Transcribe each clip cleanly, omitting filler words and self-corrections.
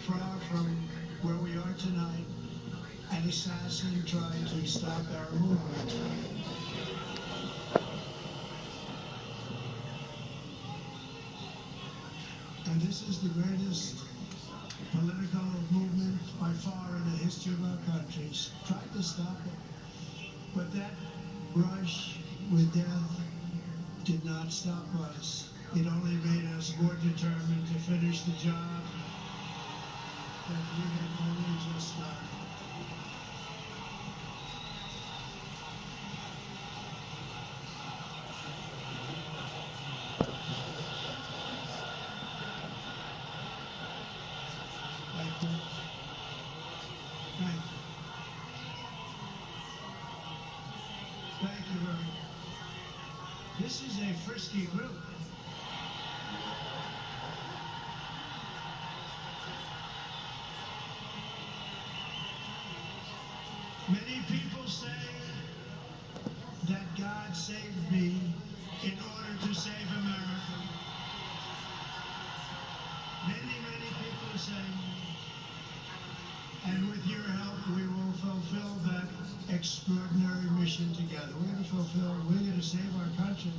far from where we are tonight, an assassin tried to stop our movement. And this is the greatest political movement by far in the history of our country. Tried to stop it. But that brush with death did not stop us. It only made us more determined to finish the job that we had only just started. Thank you very much. This is a frisky group. Many people say that God saved me in order to save America. Many people say, and with your help, we will fulfill that extraordinary mission together. We're going to save our country.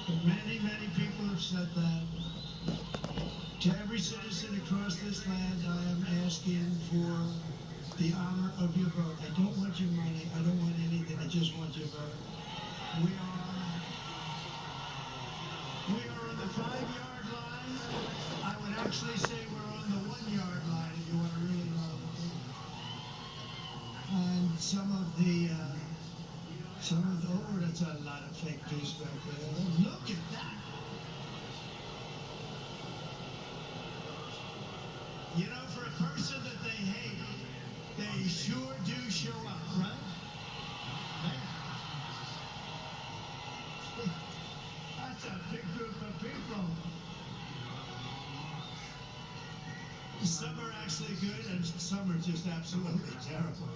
But many people have said that. To every citizen across this land, I am asking for the honor of your vote. I don't want your money. I don't want anything. I just want your vote. We are on the 5-yard line. I would actually say we're on the 1-yard line if you want to really know. And some of the, oh, that's a lot of fake news back there. Look at that. You know, for a person that they hate, they sure do show up, right? That's a big group of people. Some are actually good and some are just absolutely terrible.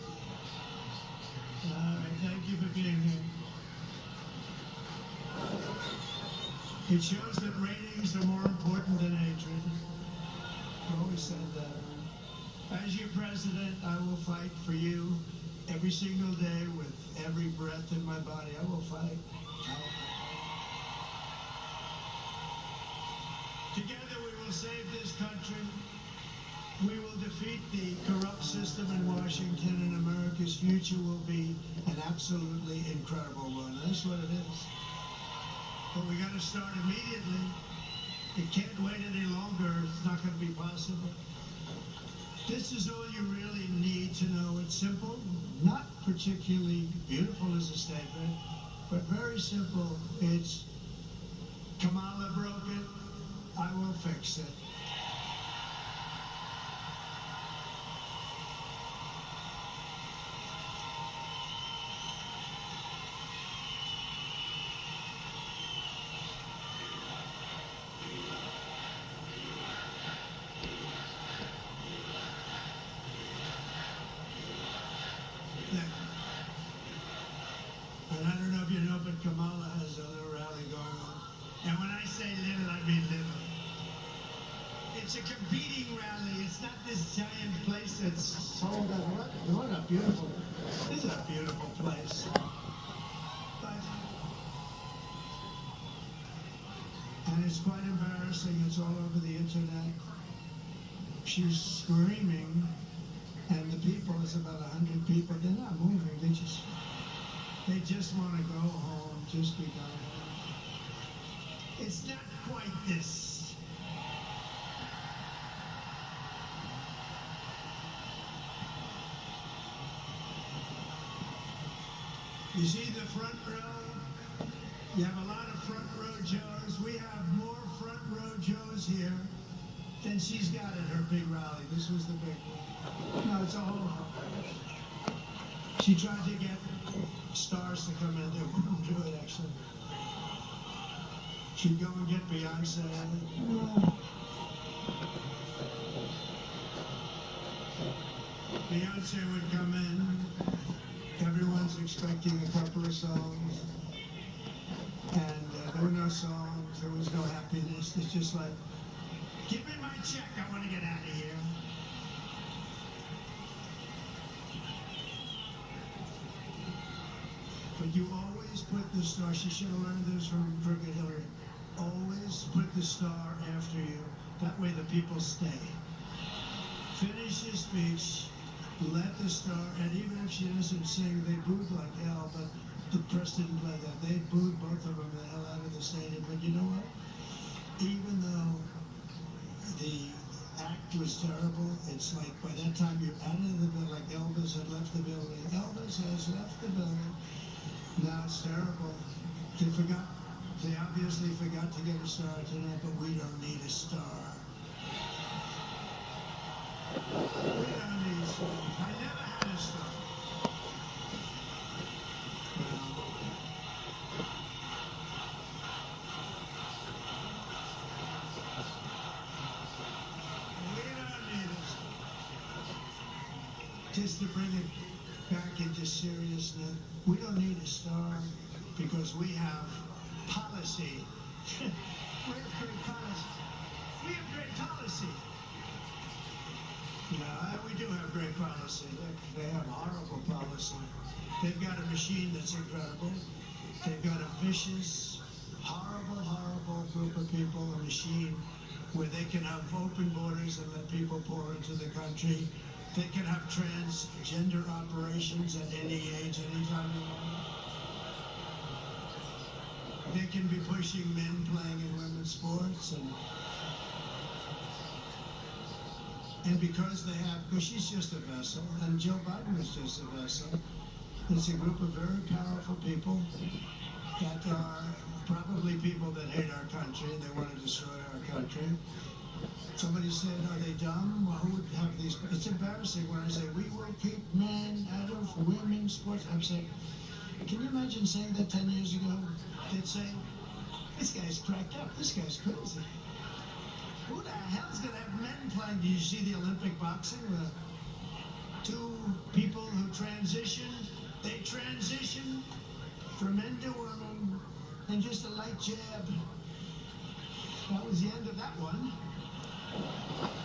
All right, thank you for being here. It shows that ratings are more important than hatred. I've always said that. As your president, I will fight for you every single day with every breath in my body. I will fight. Together we will save this country. We will defeat the corrupt system in Washington, and America's future will be an absolutely incredible one. That's what it is. But we got to start immediately. It can't wait any longer. It's not going to be possible. This is all you really need to know. It's simple, not particularly beautiful as a statement, but very simple. It's Kamala broke it, I will fix it. And I don't know if you know, but Kamala has a little rally going on. And when I say little, I mean little. It's a competing rally. It's not this giant place that's sold out. What a beautiful, this is a beautiful place. But, and it's quite embarrassing. It's all over the internet. She's screaming, and the people, it's about 100 people. They're not moving. They just want to go home, just be gone home. It's not quite this. You see the front row? You have a lot of front row Joes. We have more front row Joes here than she's got at her big rally. This was the big one. No, it's a whole house. She tried to get stars to come in. They wouldn't do it, actually. She'd go and get Beyonce. Beyonce would come in. Everyone's expecting a couple of songs. And there were no songs. There was no happiness. It's just like, give me my check. I want to get out of here. the star. She should have learned this from Crooked Hillary. Always put the star after you. That way the people stay. Finish your speech, let the star, and even if she doesn't sing, they booed like hell, but the press didn't play that. They booed both of them the hell out of the stadium. But you know what? Even though the act was terrible, it's like by that time you're out of the building, like Elvis had left the building. Elvis has left the building. Now it's terrible. They obviously forgot to get a star tonight, but we don't need a star. We don't need a star. I never had a star. Just to bring it back into seriousness, we don't need a star because we have policy. We have great policy. We have great policy. Yeah, we do have great policy. They have horrible policy. They've got a machine that's incredible. They've got a vicious, horrible, horrible group of people, a machine where they can have open borders and let people pour into the country. They can have transgender operations at any age, anytime they want. They can be pushing men playing in women's sports, and because they have, because she's just a vessel, and Joe Biden is just a vessel. It's a group of very powerful people that are probably people that hate our country and they want to destroy our country. Somebody said, are they dumb? Well, who would have these? It's embarrassing when I say, we will keep men out of women's sports. I'm saying, can you imagine saying that 10 years ago? They'd say, this guy's cracked up. This guy's crazy. Who the hell's going to have men playing? Did you see the Olympic boxing? Two people who transitioned. They transitioned from men to women and just a light jab. That was the end of that one.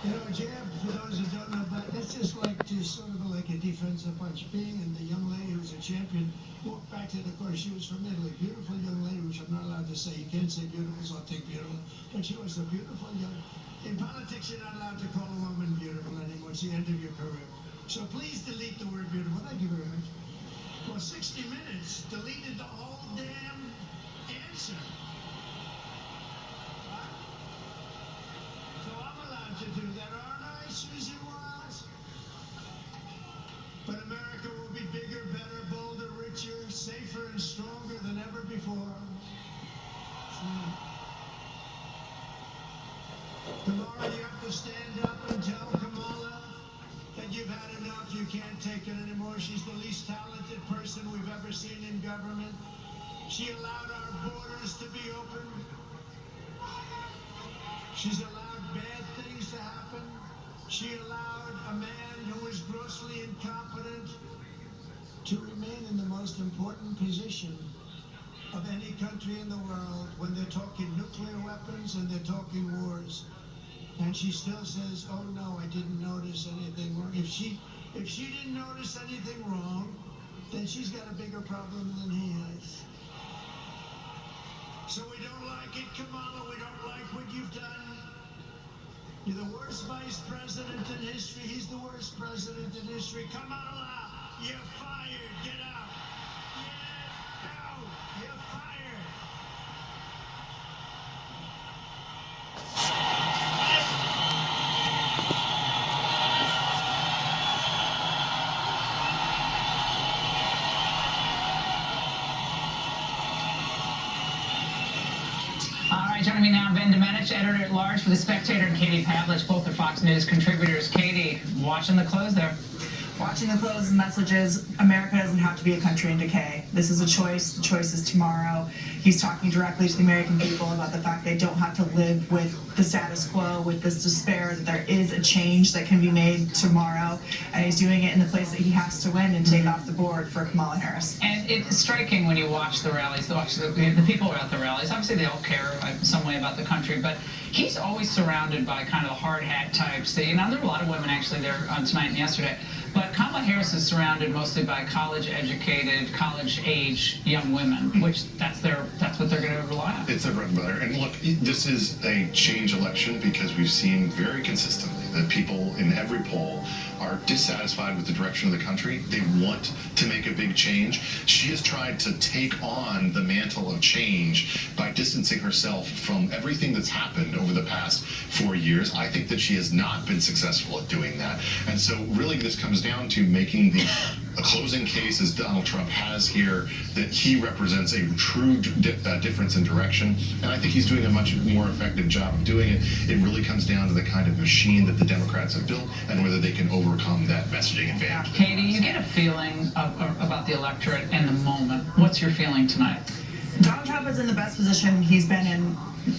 You know, jab, for those who don't know, but that's just sort of like a defensive punch. Being and the young lady who's a champion walked back to the court. She was from Italy, beautiful young lady, which I'm not allowed to say. You can't say beautiful, so I'll take beautiful. But she was a beautiful young. In politics, you're not allowed to call a woman beautiful anymore. It's the end of your career. So please delete the word beautiful. Thank you very much. Well, 60 Minutes deleted the whole damn answer. So I'm allowed to do that, aren't I, Susan Wiles? But America will be bigger, better, bolder, richer, safer, and stronger than ever before. Tomorrow you have to stand up and tell Kamala that you've had enough, you can't take it anymore. She's the least talented person we've ever seen in government. She allowed our borders to be open. She's allowed bad things to happen. She allowed a man who was grossly incompetent to remain in the most important position of any country in the world when they're talking nuclear weapons and they're talking wars. And she still says, oh no, I didn't notice anything wrong. If she didn't notice anything wrong, then she's got a bigger problem than he has. So we don't like it, Kamala, we don't like what you've done. You're the worst vice president in history. He's the worst president in history. Kamala, you're fired. Get out. Get out. You're fired. Joining me now, Ben Domenech, editor-at-large for The Spectator, and Katie Pavlich, both are Fox News contributors. Katie, watching the close there. Watching the close messages, America doesn't have to be a country in decay. This is a choice. The choice is tomorrow. He's talking directly to the American people about the fact they don't have to live with the status quo, with this despair, that there is a change that can be made tomorrow, and he's doing it in the place that he has to win and take off the board for Kamala Harris. And it's striking when you watch the rallies, the people who are at the rallies. Obviously, they all care in some way about the country, but he's always surrounded by kind of the hard hat types. There were a lot of women actually there tonight and yesterday. But Kamala Harris is surrounded mostly by college-educated, college-age young women, which that's what they're going to rely on. It's their bread and butter. And look, this is a change election because we've seen very consistently that people in every poll are dissatisfied with the direction of the country. They want to make a big change. She has tried to take on the mantle of change by distancing herself from everything that's happened over the past 4 years. I think that she has not been successful at doing that. And so really this comes down to making a closing case, as Donald Trump has here, that he represents a true difference in direction. And I think he's doing a much more effective job of doing it. It really comes down to the kind of machine that the Democrats have built and whether they can overcome that messaging advantage. Katie, you get a feeling about the electorate and the moment. What's your feeling tonight? Donald Trump is in the best position he's been in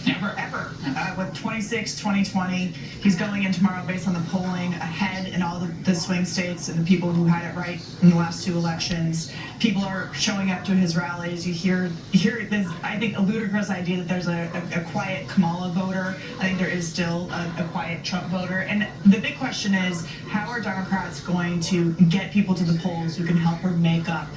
Ever. With 2020, he's going in tomorrow based on the polling ahead in all the swing states and the people who had it right in the last 2 elections. People are showing up to his rallies. You hear this, I think, a ludicrous idea that there's a quiet Kamala voter. I think there is still a quiet Trump voter. And the big question is, how are Democrats going to get people to the polls who can help her make up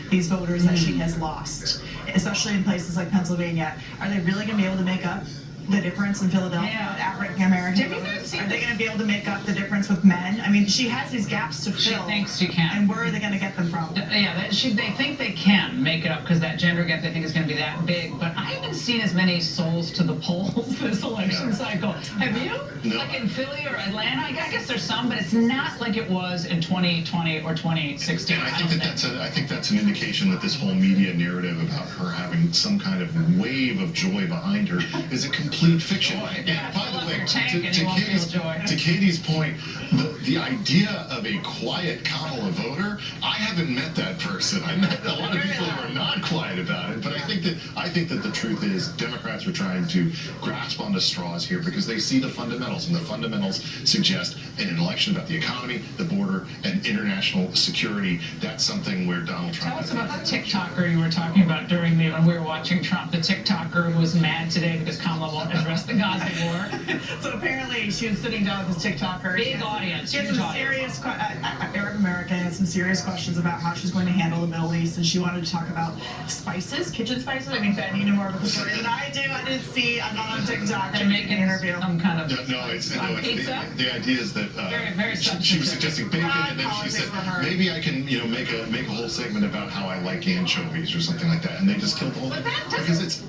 these voters that she has lost, especially in places like Pennsylvania? Are they really going to be able to make up the difference in Philadelphia with African American voters? Are they going to be able to make up the difference with men? I mean, she has these gaps to fill. She thinks she can. And where are they going to get them from? Yeah, they think they can make it up because that gender gap they think is going to be that big. But I haven't seen as many souls to the polls this election cycle. Have you? No. Like in Philly or Atlanta? I guess there's some, but it's not like it was in 2020 or 2016. And I think that's an indication that this whole media narrative about her having some kind of wave of joy behind her is a complete fiction. And by the way, to Katie's point, the idea of a quiet Kamala voter, I haven't met that person. I met a lot of people who are not quiet about it, but I think that the truth is Democrats are trying to grasp onto straws here because they see the fundamentals, and the fundamentals suggest in an election about the economy, the border, and international security, that's something where Donald Trump... Tell us about the TikToker you were talking about when we were watching Trump, the TikToker who was mad today because Kamala won't address the Gaza war. So apparently she was sitting down with this TikToker. Big audience. She had some serious, Arab American, and some serious questions about how she's going to handle the Middle East, and she wanted to talk about spices, kitchen spices. I mean, Ben, you know more about the story than I do. I'm not on TikTok. They're making interview. Some kind of pizza. The idea is that very she was suggesting bacon, and then she said maybe I can make a whole segment about how I like anchovies or something like that, and they just killed the whole thing.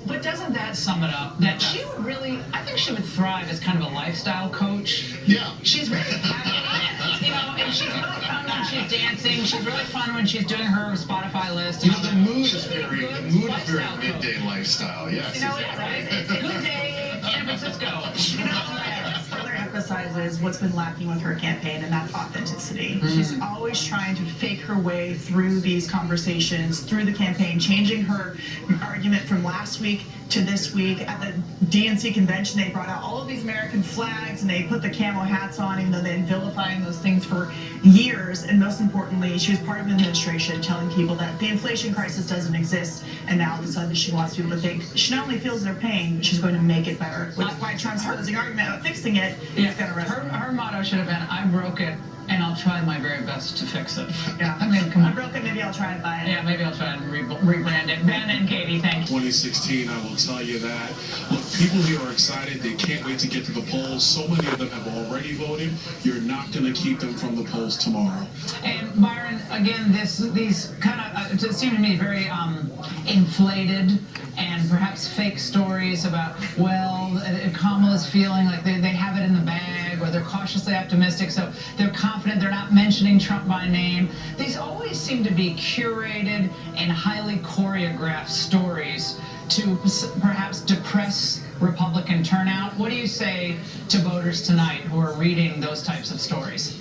But doesn't that sum it up? That she would really, I think she would thrive as kind of a lifestyle coach. Yeah. She's really and she's really fun when she's dancing. She's really fun when she's doing her Spotify list. The mood is very midday lifestyle. Yes. Right? Good day, San Francisco. Further emphasizes what's been lacking with her campaign, and that's authenticity. She's always trying to fake her way through these conversations, through the campaign, changing her argument from last week to this week. At the DNC convention, they brought out all of these American flags and they put the camo hats on, even though they've been vilifying those things for years. And most importantly, she was part of an administration telling people that the inflation crisis doesn't exist, and now all of a sudden she wants people to think she not only feels their pain, but she's going to make it better. Which is why Trump's closing argument about fixing it is going to resonate. Her motto should have been, I broke it, and I'll try my very best to fix it. Yeah. I mean, come on. I broke it, maybe I'll try and buy it. Yeah, maybe I'll try and rebrand it. Ben and Katie, thank you. 2016, I will tell you that. Look, people here are excited. They can't wait to get to the polls. So many of them have already voted. You're not going to keep them from the polls tomorrow. And Byron, again, these kind of, it seemed to me very inflated and perhaps fake stories about, well, Kamala's feeling like they have it in the bag, or they're cautiously optimistic, so they're confident they're not mentioning Trump by name. These always seem to be curated and highly choreographed stories to perhaps depress Republican turnout. What do you say to voters tonight who are reading those types of stories?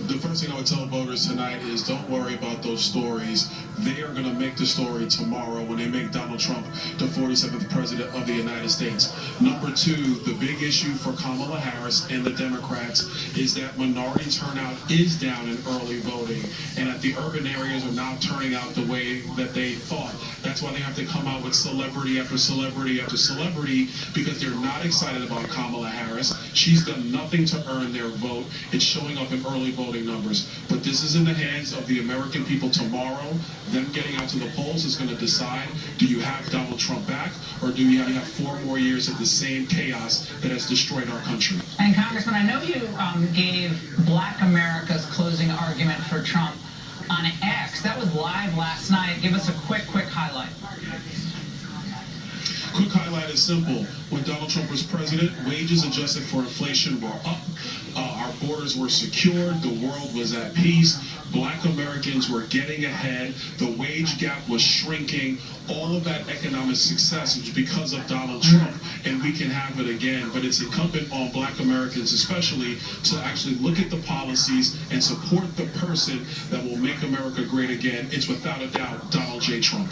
The first thing I would tell voters tonight is don't worry about those stories. they are going to make the story tomorrow when they make Donald Trump the 47th president of the United States. Number two, the big issue for Kamala Harris and the Democrats is that minority turnout is down in early voting, and that the urban areas are not turning out the way that they thought. That's why they have to come out with celebrity after celebrity after celebrity, because they're not excited about Kamala Harris. She's done nothing to earn their vote. It's showing up in early voting numbers. But this is in the hands of the American people tomorrow. Them getting out to the polls is going to decide, do you have Donald Trump back, or do you have 4 more years of the same chaos that has destroyed our country? And Congressman, I know you gave Black America's closing argument for Trump on X. That was live last night. Give us a quick highlight. Quick highlight is simple. When Donald Trump was president, wages adjusted for inflation were up. Our borders were secured. The world was at peace. Black Americans were getting ahead. The wage gap was shrinking. All of that economic success was because of Donald Trump, and we can have it again. But it's incumbent on Black Americans especially to actually look at the policies and support the person that will make America great again. It's without a doubt Donald J. Trump.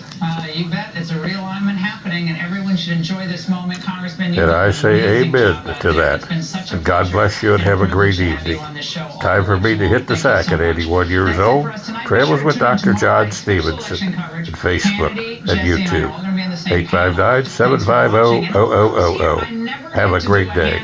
You bet. It's a realignment happening, and everyone should enjoy this moment. Congressman, And I say amen to that. And God bless you and have a great evening. Time for me to hit the sack at 81 years old. Travels with Dr. John Stephenson on Facebook and YouTube. 859-750-0000. Have a great day.